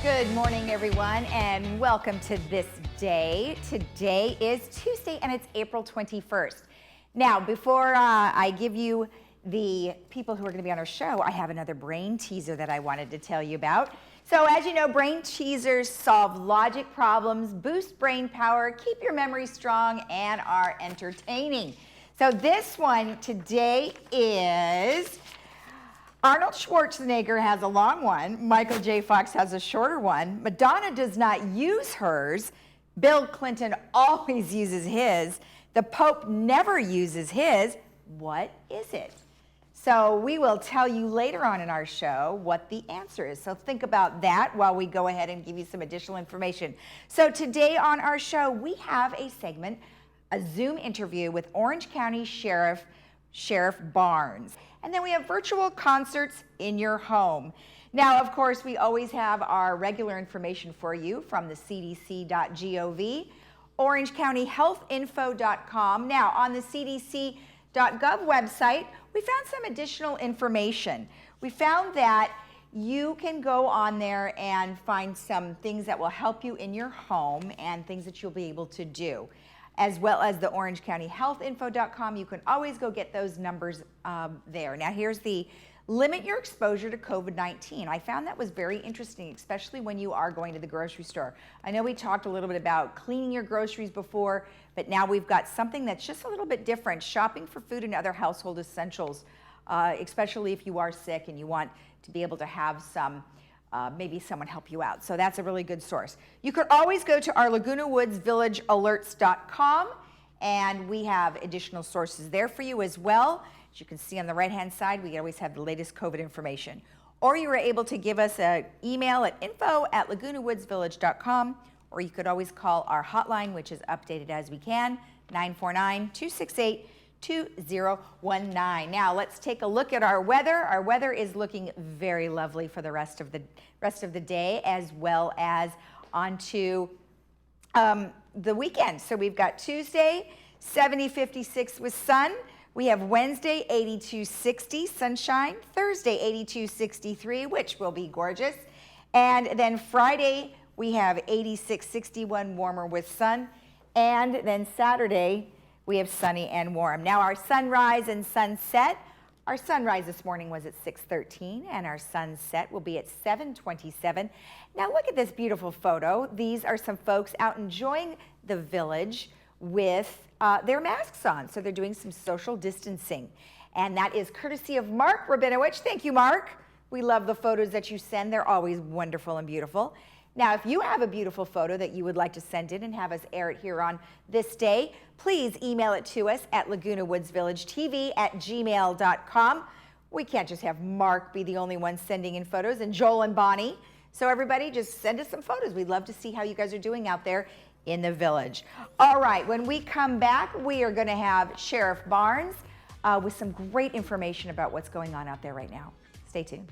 Good morning, everyone, and welcome to This Day. Today is Tuesday, and it's April 21st. Now, before I give you the people who are going to be on our show, I have another brain teaser that I wanted to tell you about. So, as you know, brain teasers solve logic problems, boost brain power, keep your memory strong, and are entertaining. So this one today is... Arnold Schwarzenegger has a long one. Michael J. Fox has a shorter one. Madonna does not use hers. Bill Clinton always uses his. The Pope never uses his. What is it? So we will tell you later on in our show what the answer is. So think about that while we go ahead and give you some additional information. So today on our show, we have a segment, a Zoom interview with Orange County Sheriff Barnes. And then we have virtual concerts in your home. Now, of course, we always have our regular information for you from the cdc.gov, orangecountyhealthinfo.com. Now, on the cdc.gov website, we found some additional information. We found that you can go on there and find some things that will help you in your home and things that you'll be able to do, as well as the orangecountyhealthinfo.com. You can always go get those numbers there. Now here's the limit your exposure to COVID-19. I found that was very interesting, especially when you are going to the grocery store. I know we talked a little bit about cleaning your groceries before, but now we've got something that's just a little bit different, shopping for food and other household essentials, especially if you are sick and you want to be able to have some maybe someone help you out. So that's a really good source. You could always go to our Laguna Woods Village alerts.com, and we have additional sources there for you as well. As you can see on the right-hand side, we always have the latest COVID information. Or you were able to give us an email at info@lagunawoodsvillage.com, or you could always call our hotline, which is updated as we can, 949-268-2019. Now let's take a look at our weather. Our weather is looking very lovely for the rest of the day, as well as onto the weekend. So we've got Tuesday, 70-56 with sun. We have Wednesday, 82-60, sunshine. Thursday, 82-63, which will be gorgeous. And then Friday, we have 86-61, warmer with sun. And then Saturday, we have sunny and warm. Now our sunrise and sunset. Our sunrise this morning was at 6:13, and our sunset will be at 7:27. Now look at this beautiful photo. These are some folks out enjoying the village with their masks on. So they're doing some social distancing. And that is courtesy of Mark Rabinowitz. Thank you, Mark. We love the photos that you send. They're always wonderful and beautiful. Now, if you have a beautiful photo that you would like to send in and have us air it here on This Day, please email it to us at lagunawoodsvillagetv@gmail.com. We can't just have Mark be the only one sending in photos, and Joel and Bonnie. So everybody, just send us some photos. We'd love to see how you guys are doing out there in the village. All right, when we come back, we are going to have Sheriff Barnes with some great information about what's going on out there right now. Stay tuned.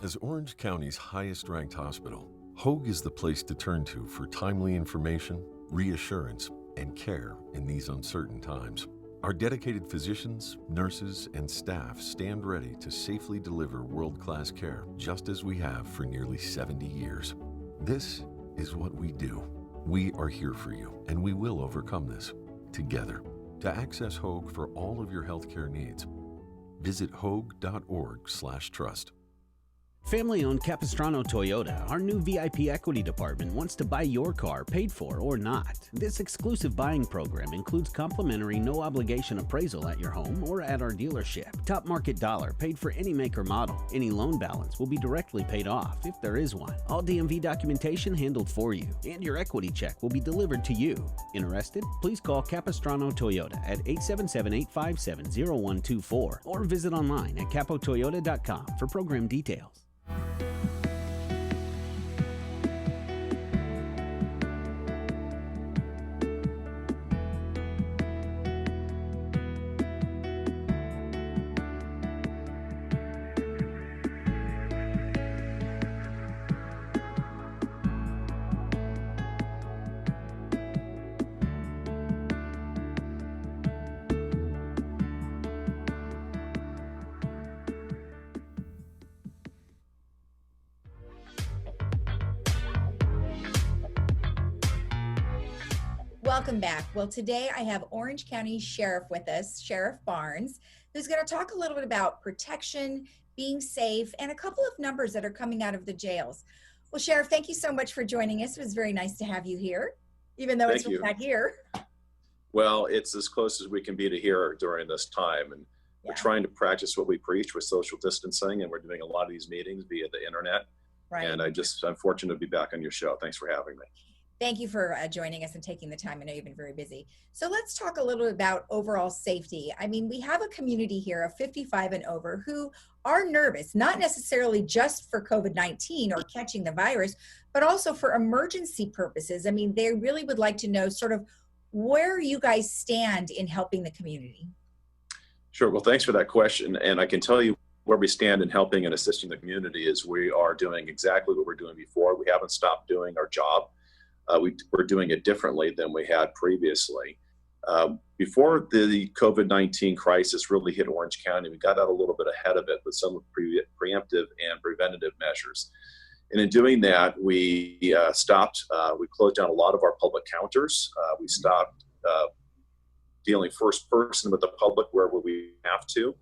As Orange County's highest-ranked hospital, Hoag is the place to turn to for timely information, reassurance, and care in these uncertain times. Our dedicated physicians, nurses, and staff stand ready to safely deliver world-class care, just as we have for nearly 70 years. This is what we do. We are here for you, and we will overcome this together. To access Hoag for all of your healthcare needs, visit hoag.org/trust. Family-owned Capistrano Toyota, our new VIP equity department, wants to buy your car, paid for or not. This exclusive buying program includes complimentary no-obligation appraisal at your home or at our dealership. Top market dollar paid for any make or model. Any loan balance will be directly paid off if there is one. All DMV documentation handled for you, and your equity check will be delivered to you. Interested? Please call Capistrano Toyota at 877-857-0124 or visit online at capotoyota.com for program details. welcome back. Well, today I have Orange County Sheriff with us, Sheriff Barnes, who's going to talk a little bit about protection, being safe, and a couple of numbers that are coming out of the jails. Well, Sheriff, thank you so much for joining us. It was very nice to have you here, even though it's not here. Well, it's as close as we can be to here during this time. And we're trying to practice what we preach with social distancing, and we're doing a lot of these meetings via the internet. Right. And I'm fortunate to be back on your show. Thanks for having me. Thank you for joining us and taking the time. I know you've been very busy. So let's talk a little bit about overall safety. I mean, we have a community here of 55 and over who are nervous, not necessarily just for COVID-19 or catching the virus, but also for emergency purposes. I mean, they really would like to know sort of where you guys stand in helping the community. Sure. Well, thanks for that question. And I can tell you where we stand in helping and assisting the community is we are doing exactly what we're doing before. We haven't stopped doing our job. We're doing it differently than we had previously. Before the COVID-19 crisis really hit Orange County, we got out a little bit ahead of it with some preemptive and preventative measures. And in doing that, we closed down a lot of our public counters. We stopped dealing first person with the public wherever we have to.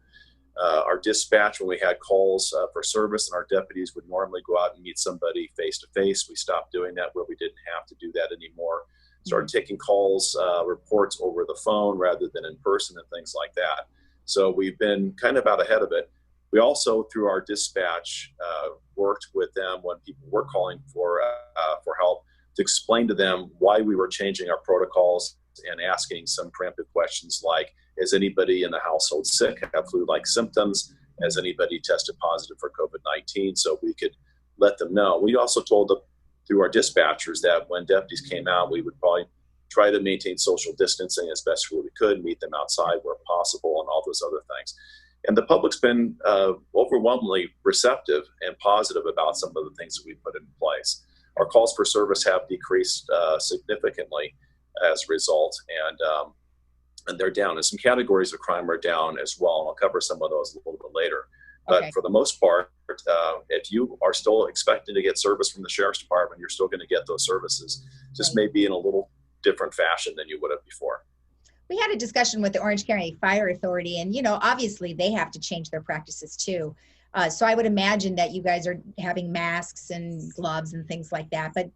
Our dispatch, when we had calls for service and our deputies would normally go out and meet somebody face to face, we stopped doing that where we didn't have to do that anymore. Started taking calls, reports over the phone rather than in person and things like that. So we've been kind of out ahead of it. We also, through our dispatch, worked with them when people were calling for help to explain to them why we were changing our protocols and asking some preemptive questions like, is anybody in the household sick, have flu-like symptoms? Has anybody tested positive for COVID-19? So we could let them know. We also told them through our dispatchers that when deputies came out, we would probably try to maintain social distancing as best we could, meet them outside where possible, and all those other things. And the public's been overwhelmingly receptive and positive about some of the things that we put in place. Our calls for service have decreased significantly as a result, and they're down. And some categories of crime are down as well, and I'll cover some of those a little bit later. But for the most part, if you are still expecting to get service from the Sheriff's Department, you're still going to get those services, just maybe in a little different fashion than you would have before. We had a discussion with the Orange County Fire Authority, and, you know, obviously they have to change their practices too. So I would imagine that you guys are having masks and gloves and things like that. But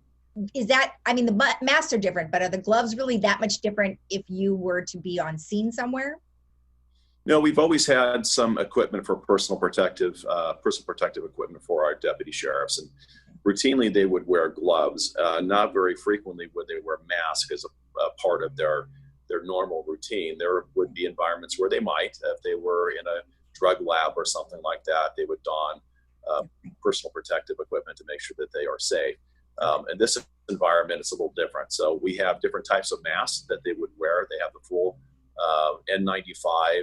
is that, I mean, the masks are different, but are the gloves really that much different if you were to be on scene somewhere? No, we've always had some equipment for personal protective equipment for our deputy sheriffs, and routinely they would wear gloves. Not very frequently would they wear masks as a part of their normal routine. There would be environments where they might, if they were in a drug lab or something like that, they would don personal protective equipment to make sure that they are safe. In this environment, it's a little different. So we have different types of masks that they would wear. They have the full N95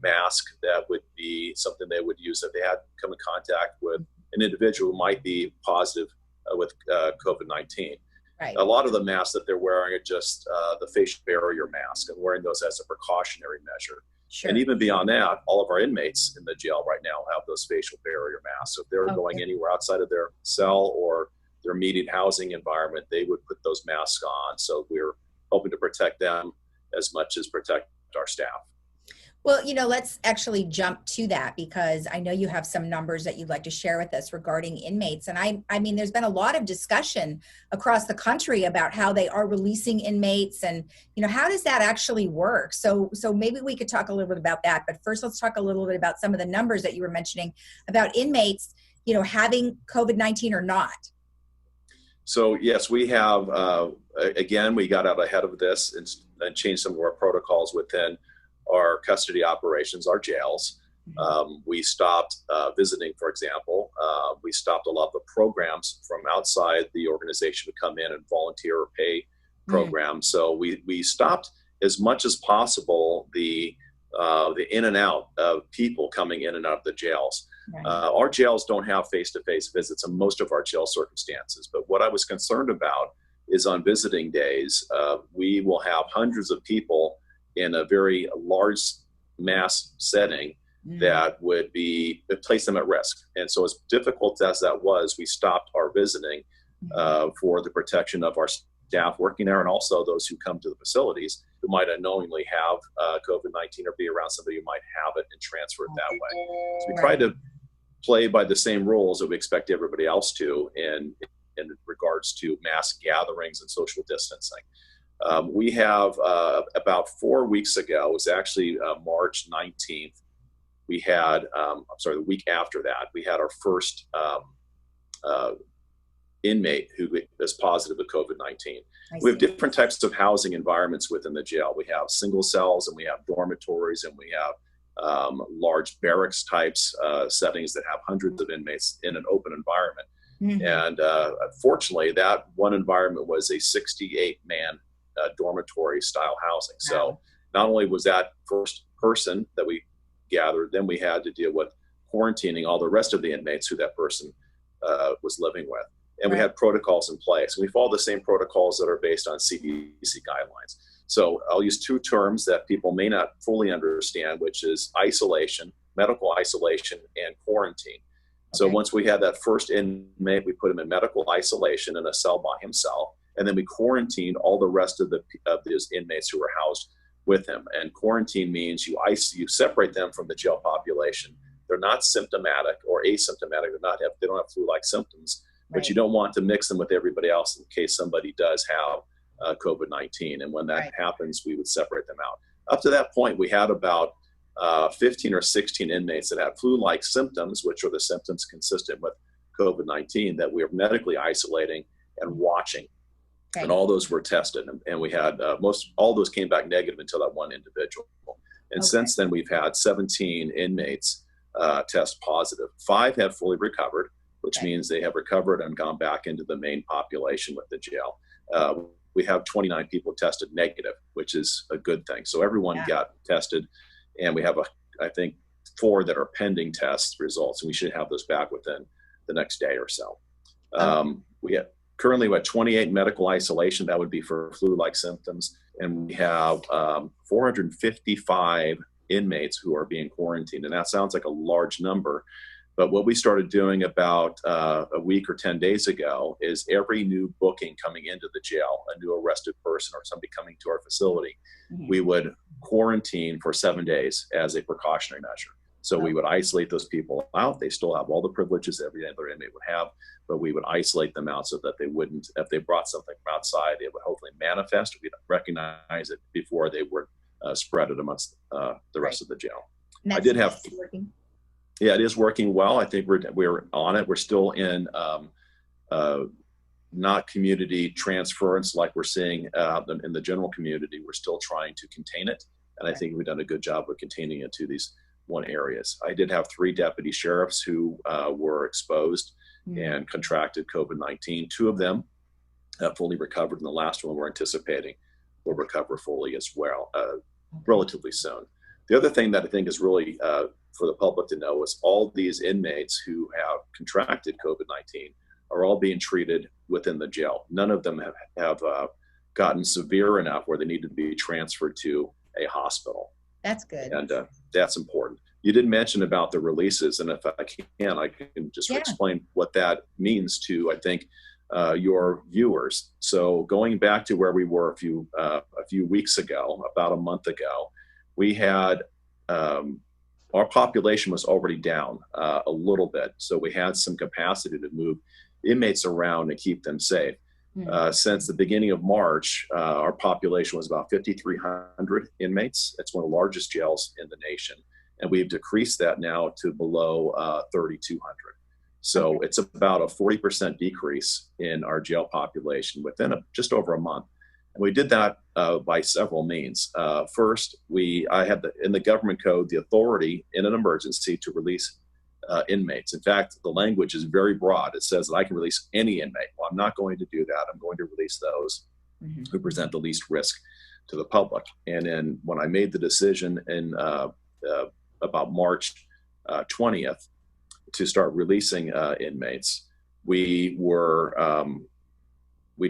mask that would be something they would use if they had come in contact with an individual who might be positive with COVID-19. Right. A lot of the masks that they're wearing are just the facial barrier mask, and wearing those as a precautionary measure. Sure. And even beyond that, all of our inmates in the jail right now have those facial barrier masks. So if they're going anywhere outside of their cell or their immediate housing environment, they would put those masks on. So we're hoping to protect them as much as protect our staff. Well, you know, let's actually jump to that, because I know you have some numbers that you'd like to share with us regarding inmates. And I mean, there's been a lot of discussion across the country about how they are releasing inmates and, you know, how does that actually work? So maybe we could talk a little bit about that. But first, let's talk a little bit about some of the numbers that you were mentioning about inmates, you know, having COVID-19 or not. So yes, we have, again, we got out ahead of this and changed some of our protocols within our custody operations, our jails. We stopped visiting, for example. We stopped a lot of the programs from outside the organization to come in and volunteer or pay programs. So we stopped as much as possible the in and out of people coming in and out of the jails. Our jails don't have face-to-face visits in most of our jail circumstances, but what I was concerned about is on visiting days, we will have hundreds of people in a very large mass setting that would place them at risk. And so as difficult as that was, we stopped our visiting for the protection of our staff working there and also those who come to the facilities who might unknowingly have COVID-19 or be around somebody who might have it and transfer it that way. So we try to play by the same rules that we expect everybody else to in regards to mass gatherings and social distancing. We have about 4 weeks ago, it was actually March 19th, we had, the week after that, we had our first inmate who is positive with COVID-19. We have different types of housing environments within the jail. We have single cells and we have dormitories and we have large barracks types settings that have hundreds of inmates in an open environment. And fortunately, that one environment was a 68-man dormitory style housing. So not only was that first person that we gathered, then we had to deal with quarantining all the rest of the inmates who that person was living with. And we had protocols in place. And we follow the same protocols that are based on CDC guidelines. So I'll use two terms that people may not fully understand, which is isolation, medical isolation, and quarantine. So once we had that first inmate, we put him in medical isolation in a cell by himself. And then we quarantined all the rest of those inmates who were housed with him. And quarantine means you separate them from the jail population. They're not symptomatic or asymptomatic. They don't have flu-like symptoms, but you don't want to mix them with everybody else in case somebody does have COVID-19. And when that happens, we would separate them out. Up to that point, we had about 15 or 16 inmates that had flu-like symptoms, which are the symptoms consistent with COVID-19 that we are medically isolating and watching. And all those were tested, and we had all those came back negative until that one individual. And since then, we've had 17 inmates test positive. 5 have fully recovered, which means they have recovered and gone back into the main population with the jail. We have 29 people tested negative, which is a good thing. So everyone got tested, and we have I think 4 that are pending test results, and we should have those back within the next day or so. We have currently we have 28 medical isolation. That would be for flu-like symptoms, and we have 455 inmates who are being quarantined, and that sounds like a large number. But what we started doing about a week or 10 days ago is every new booking coming into the jail, a new arrested person or somebody coming to our facility, we would quarantine for 7 days as a precautionary measure. So we would isolate those people out. They still have all the privileges every other inmate would have, but we would isolate them out so that they wouldn't, if they brought something from outside, it would hopefully manifest. We'd recognize it before they were spread it amongst the rest of the jail. I did have... Yeah, it is working well. I think we're on it. We're still in not community transference like we're seeing in the general community. We're still trying to contain it, and I think we've done a good job of containing it to these one areas. I did have 3 deputy sheriffs who were exposed and contracted COVID-19. 2 of them have fully recovered, and the last one we're anticipating will recover fully as well, relatively soon. The other thing that I think is really for the public to know is all these inmates who have contracted COVID-19 are all being treated within the jail. None of them have gotten severe enough where they need to be transferred to a hospital. That's good. And that's important. You did mention about the releases, and if I can just explain what that means to, I think, your viewers. So going back to where we were a few weeks ago, about a month ago, we had our population was already down a little bit, so we had some capacity to move inmates around and keep them safe. Since the beginning of March, our population was about 5,300 inmates. It's one of the largest jails in the nation, and we've decreased that now to below 3,200. So it's about a 40% decrease in our jail population within just over a month. And we did that by several means. First, I had in the government code the authority in an emergency to release inmates. In fact, the language is very broad. It says that I can release any inmate. Well, I'm not going to do that. I'm going to release those who present the least risk to the public. And then when I made the decision in about March 20th to start releasing inmates, we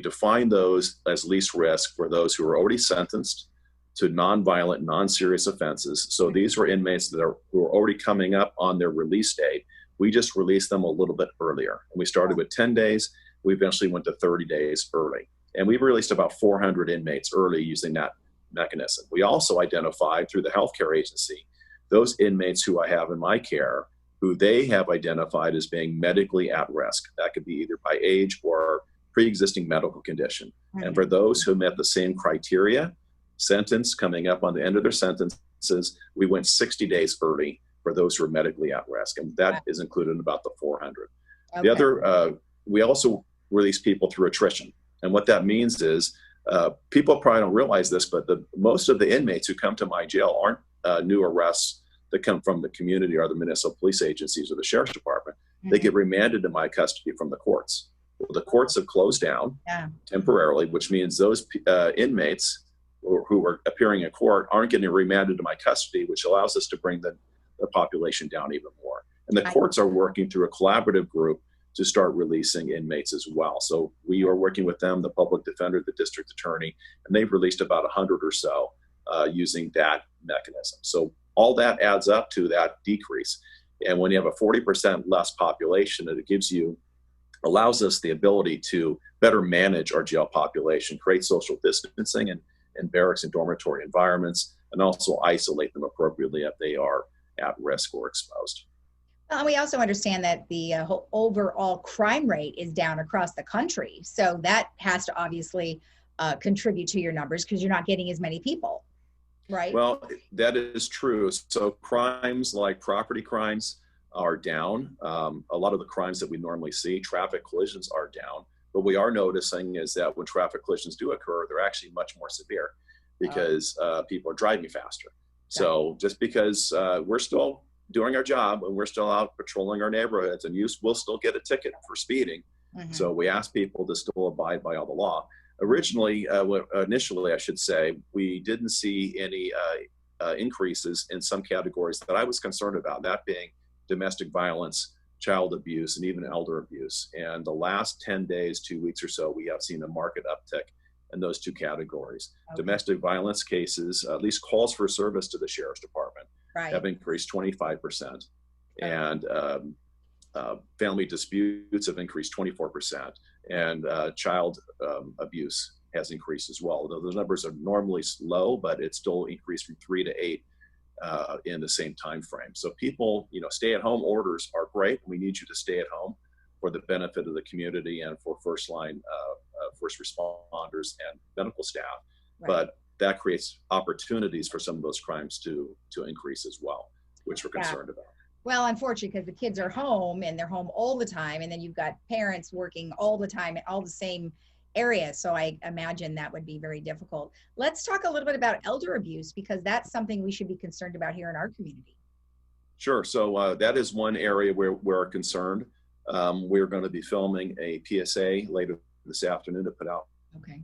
defined those as least risk for those who were already sentenced to nonviolent, non-serious offenses. So these were inmates who were already coming up on their release date. We just released them a little bit earlier. And we started with 10 days. We eventually went to 30 days early. And we've released about 400 inmates early using that mechanism. We also identified through the healthcare agency those inmates who I have in my care who they have identified as being medically at risk. That could be either by age or pre-existing medical condition. Mm-hmm. And for those who met the same criteria, sentence coming up on the end of their sentences, we went 60 days early for those who are medically at risk. And that is included in about the 400. Okay. The other, we also release people through attrition. And what that means is, people probably don't realize this, but most of the inmates who come to my jail aren't new arrests that come from the community or the municipal police agencies or the sheriff's department. Mm-hmm. They get remanded to my custody from the courts. Well, the courts have closed down temporarily, which means those inmates who are appearing in court aren't getting remanded to my custody, which allows us to bring the population down even more. And the courts are working through a collaborative group to start releasing inmates as well. So we are working with them, the public defender, the district attorney, and they've released about 100 or so using that mechanism. So all that adds up to that decrease. And when you have a 40% less population, it allows us the ability to better manage our jail population, create social distancing in barracks and dormitory environments, and also isolate them appropriately if they are at risk or exposed. Well, and we also understand that the whole overall crime rate is down across the country. So that has to obviously contribute to your numbers because you're not getting as many people, right? Well, that is true. So crimes like property crimes are down. A lot of the crimes that we normally see, traffic collisions are down. But we are noticing is that when traffic collisions do occur, they're actually much more severe because people are driving faster. So just because we're still doing our job and we're still out patrolling our neighborhoods and we'll still get a ticket for speeding. Mm-hmm. So we ask people to still abide by all the law. Initially, I should say, we didn't see any increases in some categories that I was concerned about, that being domestic violence, child abuse, and even elder abuse. And the last 10 days, 2 weeks or so, we have seen a market uptick in those two categories. Okay. Domestic violence cases, at least calls for service to the sheriff's department, have increased 25%. And family disputes have increased 24%. And child abuse has increased as well. Though the numbers are normally low, but it's still increased from 3 to 8 in the same time frame. So people, stay-at-home orders are great. We need you to stay at home for the benefit of the community and for first responders and medical staff. Right. But that creates opportunities for some of those crimes to increase as well, which we're concerned about. Well, unfortunately, because the kids are home and they're home all the time, and then you've got parents working all the time in all the same areas. So I imagine that would be very difficult. Let's talk a little bit about elder abuse, because that's something we should be concerned about here in our community. Sure. So that is one area where we're concerned. We're going to be filming a PSA later this afternoon to put out. Okay.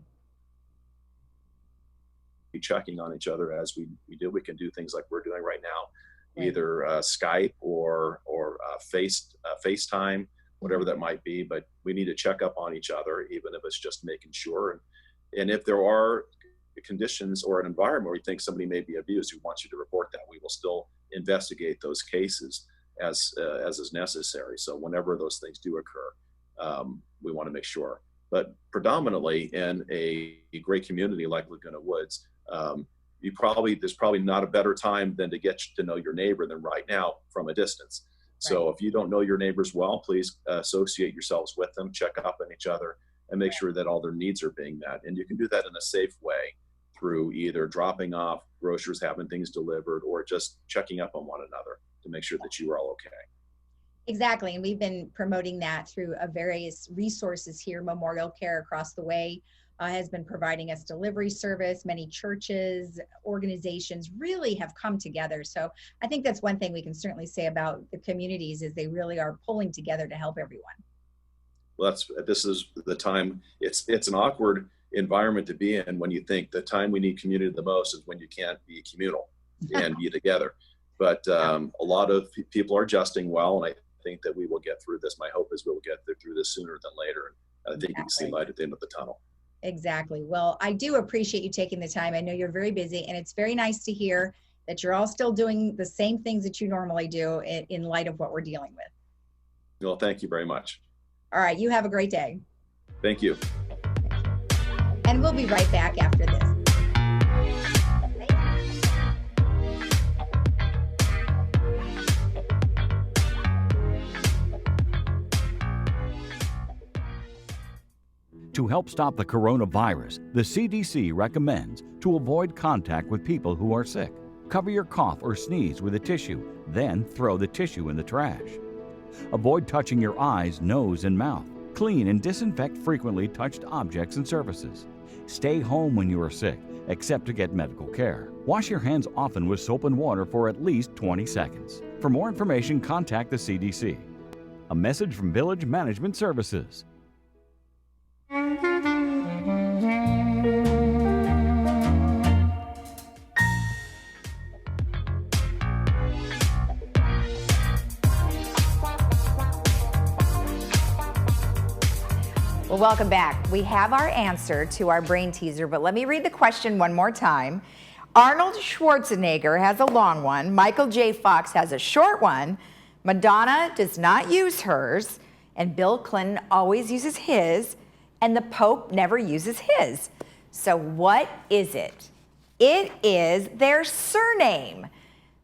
Be checking on each other as we do. We can do things like we're doing right now, either Skype or FaceTime, whatever that might be. But we need to check up on each other, even if it's just making sure. And if there are conditions or an environment where you think somebody may be abused, we want you to report that. We will still investigate those cases as is necessary. So whenever those things do occur, we want to make sure. But predominantly in a great community like Laguna Woods, there's probably not a better time than to get to know your neighbor than right now from a distance. Right. So if you don't know your neighbors well, please associate yourselves with them, check up on each other, and make sure that all their needs are being met. And you can do that in a safe way through either dropping off groceries, having things delivered, or just checking up on one another to make sure that you are all okay. Exactly. And we've been promoting that through various resources here. Memorial Care across the way has been providing us delivery service. Many churches, organizations really have come together. So I think that's one thing we can certainly say about the communities is they really are pulling together to help everyone. Well, this is the time. It's an awkward environment to be in when you think the time we need community the most is when you can't be communal and be together. But a lot of people are adjusting well, and I think that we will get through this. My hope is we'll get through this sooner than later. And I think you can see light at the end of the tunnel. Exactly. Well, I do appreciate you taking the time. I know you're very busy, and it's very nice to hear that you're all still doing the same things that you normally do in light of what we're dealing with. Well, thank you very much. All right. You have a great day. Thank you. and we'll be right back after this. To help stop the coronavirus, the CDC recommends to avoid contact with people who are sick. Cover your cough or sneeze with a tissue, then throw the tissue in the trash. Avoid touching your eyes, nose, and mouth. Clean and disinfect frequently touched objects and surfaces. Stay home when you are sick, except to get medical care. Wash your hands often with soap and water for at least 20 seconds. For more information, contact the CDC. A message from Village Management Services. Well, welcome back. We have our answer to our brain teaser, but let me read the question one more time. Arnold Schwarzenegger has a long one. Michael J. Fox has a short one. Madonna does not use hers, and Bill Clinton always uses his, and the Pope never uses his. So what is it? It is their surname.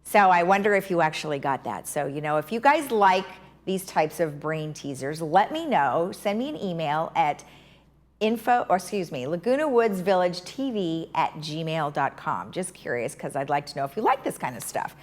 So I wonder if you actually got that. So, if you guys like these types of brain teasers, let me know. Send me an email at Laguna Woods Village TV at gmail.com. Just curious, because I'd like to know if you like this kind of stuff.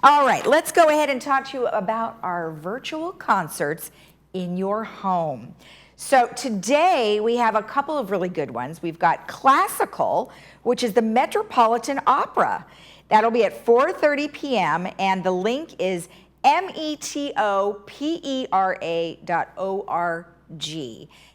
All right, let's go ahead and talk to you about our virtual concerts in your home. So today we have a couple of really good ones. We've got classical, which is the Metropolitan Opera. That'll be at 4:30 p.m. and the link is metopera.org.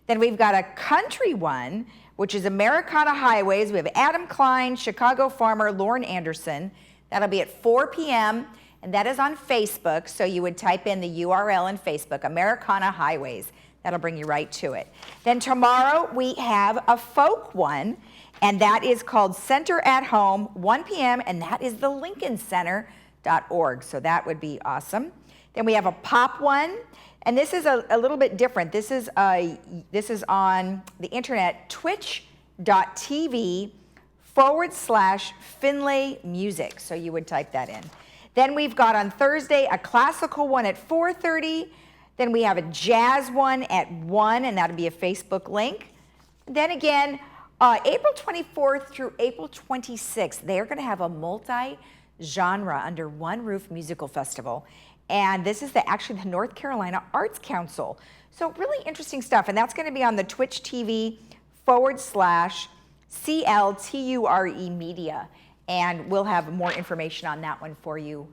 Then we've got a country one, which is Americana Highways. We have Adam Klein, Chicago Farmer, Lauren Anderson. That'll be at 4 p.m. and that is on Facebook. So you would type in the URL in Facebook, Americana Highways. That'll bring you right to it. Then tomorrow we have a folk one, and that is called Center at Home, 1 p.m., and that is the LincolnCenter.org. So that would be awesome. Then we have a pop one, and this is a little bit different. This is on the internet, twitch.tv/Finlay Music. So you would type that in. Then we've got on Thursday a classical one at 4:30. Then we have a jazz one at 1, and that'll be a Facebook link. Then again, April 24th through April 26th, they're going to have a multi-genre under one roof musical festival. And this is actually the North Carolina Arts Council. So really interesting stuff. And that's going to be on the Twitch TV/CLTURE Media. And we'll have more information on that one for you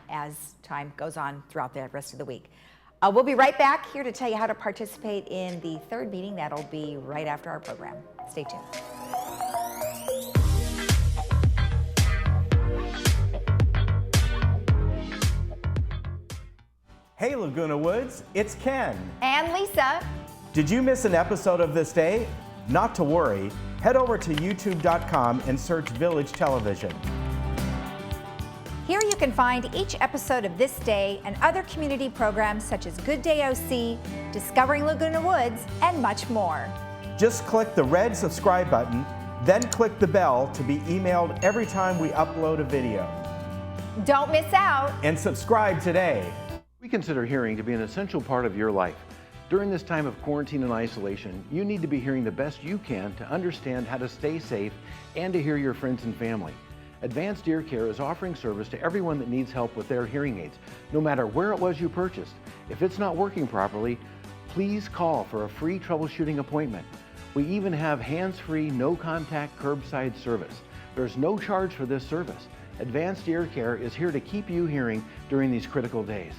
as time goes on throughout the rest of the week. We'll be right back here to tell you how to participate in the third meeting. That'll be right after our program. Stay tuned. Hey Laguna Woods, it's Ken. And Lisa. Did you miss an episode of This Day? Not to worry. Head over to youtube.com and search Village Television. Here you can find each episode of This Day and other community programs such as Good Day OC, Discovering Laguna Woods, and much more. Just click the red subscribe button, then click the bell to be emailed every time we upload a video. Don't miss out. And subscribe today. We consider hearing to be an essential part of your life. During this time of quarantine and isolation, you need to be hearing the best you can to understand how to stay safe and to hear your friends and family. Advanced Ear Care is offering service to everyone that needs help with their hearing aids, no matter where it was you purchased. If it's not working properly, please call for a free troubleshooting appointment. We even have hands-free, no-contact curbside service. There's no charge for this service. Advanced Ear Care is here to keep you hearing during these critical days.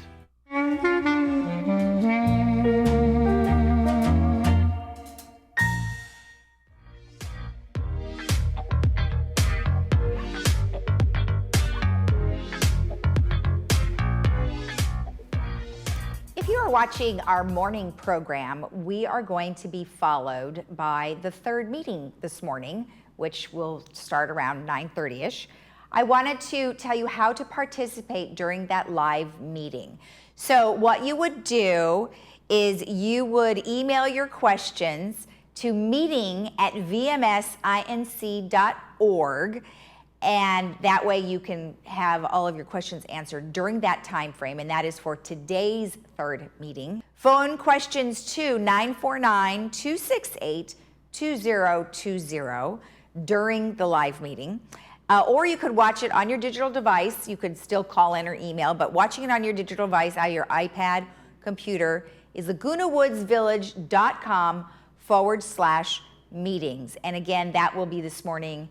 If you are watching our morning program, we are going to be followed by the third meeting this morning, which will start around 9:30ish. I wanted to tell you how to participate during that live meeting. So what you would do is you would email your questions to meeting@vmsinc.org. And that way you can have all of your questions answered during that time frame, and that is for today's third meeting. Phone questions to 949-268-2020 during the live meeting. Or you could watch it on your digital device. You could still call in or email, but watching it on your digital device, on your iPad, computer, is lagunawoodsvillage.com/meetings. And again, that will be this morning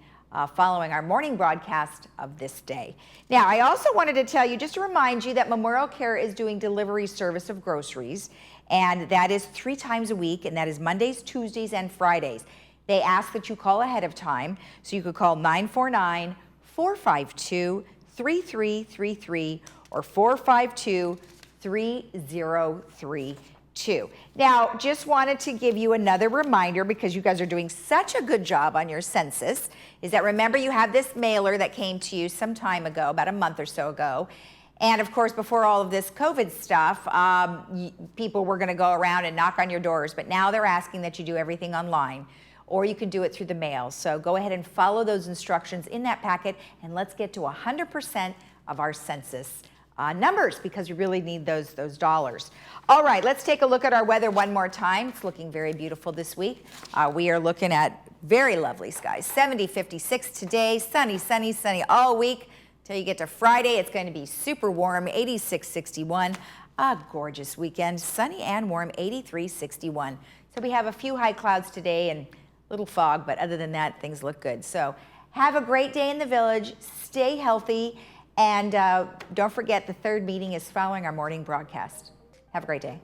following our morning broadcast of This Day. Now, I also wanted to tell you, just to remind you, that Memorial Care is doing delivery service of groceries, and that is 3 times a week, and that is Mondays, Tuesdays, and Fridays. They ask that you call ahead of time, so you could call 949-452-3333 or 452-3032. Now, just wanted to give you another reminder, because you guys are doing such a good job on your census, is that remember you have this mailer that came to you some time ago, about a month or so ago. And of course, before all of this COVID stuff, people were going to go around and knock on your doors, but now they're asking that you do everything online, or you can do it through the mail. So go ahead and follow those instructions in that packet, and let's get to 100% of our census numbers, because we really need those dollars. All right, let's take a look at our weather one more time. It's looking very beautiful this week. We are looking at very lovely skies. 70, 56 today, sunny, sunny, sunny all week. Till you get to Friday, it's going to be super warm, 86, 61. A gorgeous weekend, sunny and warm, 83, 61. So we have a few high clouds today and a little fog, but other than that, things look good. So have a great day in the village. Stay healthy. And don't forget, the third meeting is following our morning broadcast. Have a great day.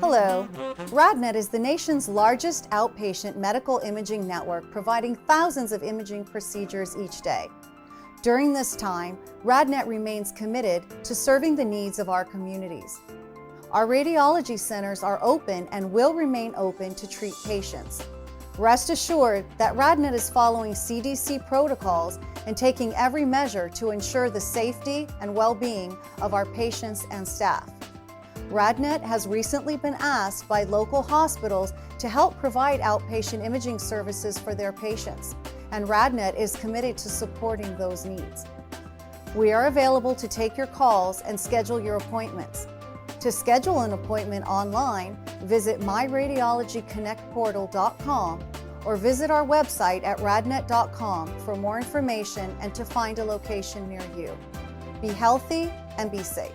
Hello. RadNet is the nation's largest outpatient medical imaging network, providing thousands of imaging procedures each day. During this time, RadNet remains committed to serving the needs of our communities. Our radiology centers are open and will remain open to treat patients. Rest assured that RadNet is following CDC protocols and taking every measure to ensure the safety and well-being of our patients and staff. RadNet has recently been asked by local hospitals to help provide outpatient imaging services for their patients, and RadNet is committed to supporting those needs. We are available to take your calls and schedule your appointments. To schedule an appointment online, visit myradiologyconnectportal.com or visit our website at radnet.com for more information and to find a location near you. Be healthy and be safe.